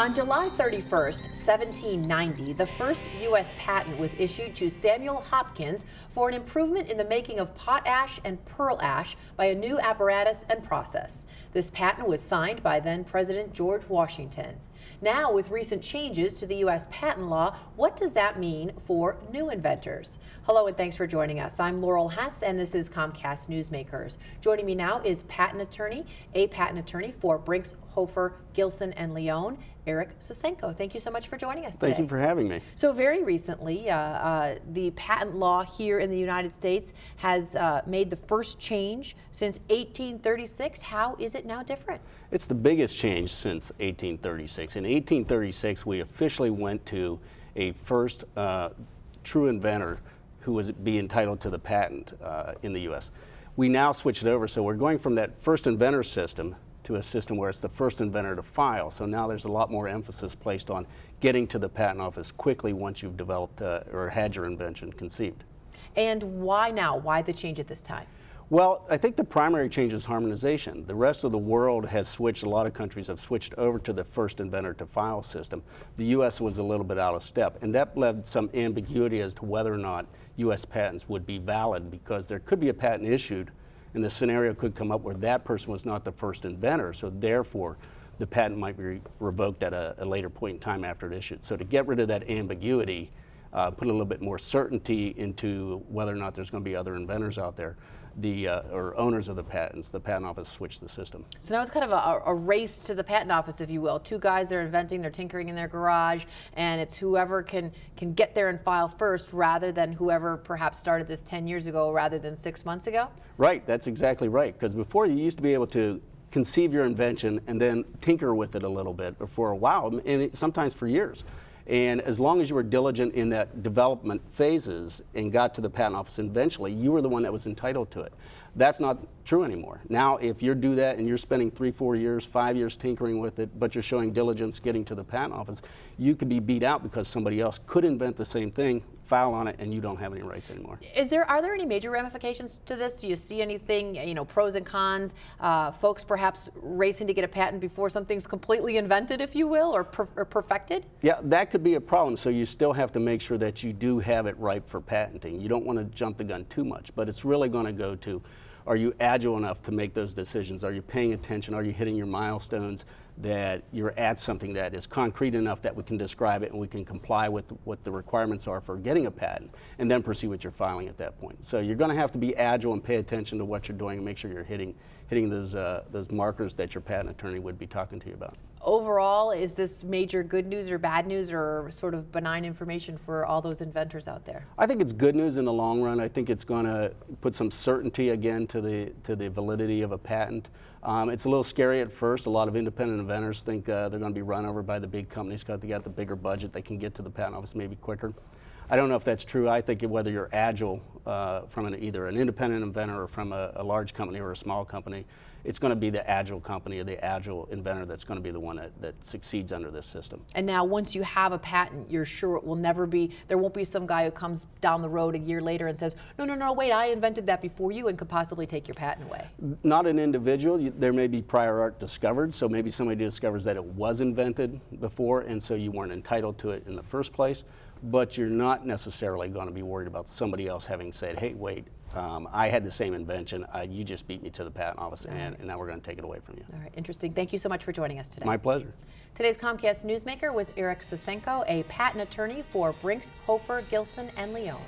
On July 31st, 1790, the first U.S. patent was issued to Samuel Hopkins for an improvement in the making of potash and pearl ash by a new apparatus and process. This patent was signed by then President George Washington. Now, with recent changes to the U.S. patent law, what does that mean for new inventors? Hello and thanks for joining us. I'm Laurel Hess and this is Comcast Newsmakers. Joining me now is a patent attorney for Brinks, Hofer, Gilson, and Leone, Eric Sosenko. Thank you so much for joining us today. Thank you for having me. So very recently, the patent law here in the United States has made the first change since 1836. How is it now different? It's the biggest change since 1836. In 1836, we officially went to a first true inventor who would be entitled to the patent in the U.S. We now switched it over, so we're going from that first inventor system to a system where it's the first inventor to file. So now there's a lot more emphasis placed on getting to the patent office quickly once you've developed or had your invention conceived. And why now? Why the change at this time? Well, I think the primary change is harmonization. The rest of the world has switched, a lot of countries have switched over to the first inventor to file system. The U.S. was a little bit out of step, and that led some ambiguity as to whether or not U.S. patents would be valid, because there could be a patent issued and the scenario could come up where that person was not the first inventor, so therefore the patent might be revoked at a later point in time after it issued. So to get rid of that ambiguity, put a little bit more certainty into whether or not there's going to be other inventors out there, or owners of the patents, the patent office switched the system. So now it's kind of a race to the patent office, if you will. Two guys are inventing, they're tinkering in their garage, and it's whoever can get there and file first, rather than whoever perhaps started this 10 years ago rather than 6 months ago? Right, that's exactly right. Because before, you used to be able to conceive your invention and then tinker with it a little bit for a while, and sometimes for years. And as long as you were diligent in that development phases and got to the patent office eventually, you were the one that was entitled to it. That's not true anymore. Now, if you do that and you're spending 3, 4 years, 5 years tinkering with it, but you're showing diligence getting to the patent office, you could be beat out because somebody else could invent the same thing, file on it, and you don't have any rights anymore. Are there any major ramifications to this? Do you see anything, pros and cons, folks perhaps racing to get a patent before something's completely invented, if you will, or perfected? Yeah, that could be a problem. So you still have to make sure that you do have it ripe for patenting. You don't want to jump the gun too much, but it's really going to go to, are you agile enough to make those decisions? Are you paying attention? Are you hitting your milestones? That you're at something that is concrete enough that we can describe it and we can comply with what the requirements are for getting a patent, and then proceed with your filing at that point. So you're going to have to be agile and pay attention to what you're doing and make sure you're hitting those markers that your patent attorney would be talking to you about. Overall, is this major good news or bad news, or sort of benign information for all those inventors out there? I think it's good news in the long run. I think it's going to put some certainty again to the validity of a patent. It's a little scary at first. A lot of independent inventors think they're going to be run over by the big companies because they got the bigger budget. They can get to the patent office maybe quicker. I don't know if that's true. I think whether you're agile from either an independent inventor or from a large company or a small company, it's going to be the agile company or the agile inventor that's going to be the one that succeeds under this system. And now once you have a patent, you're sure it will never be, there won't be some guy who comes down the road a year later and says, no, wait, I invented that before you, and could possibly take your patent away. Not an individual. There may be prior art discovered, so maybe somebody discovers that it was invented before and so you weren't entitled to it in the first place, but you're not necessarily going to be worried about somebody else having said, hey, wait, I had the same invention, you just beat me to the patent office, and now we're going to take it away from you. All right, interesting. Thank you so much for joining us today. My pleasure. Today's Comcast Newsmaker was Eric Sosenko, a patent attorney for Brinks, Hofer, Gilson, and Leone.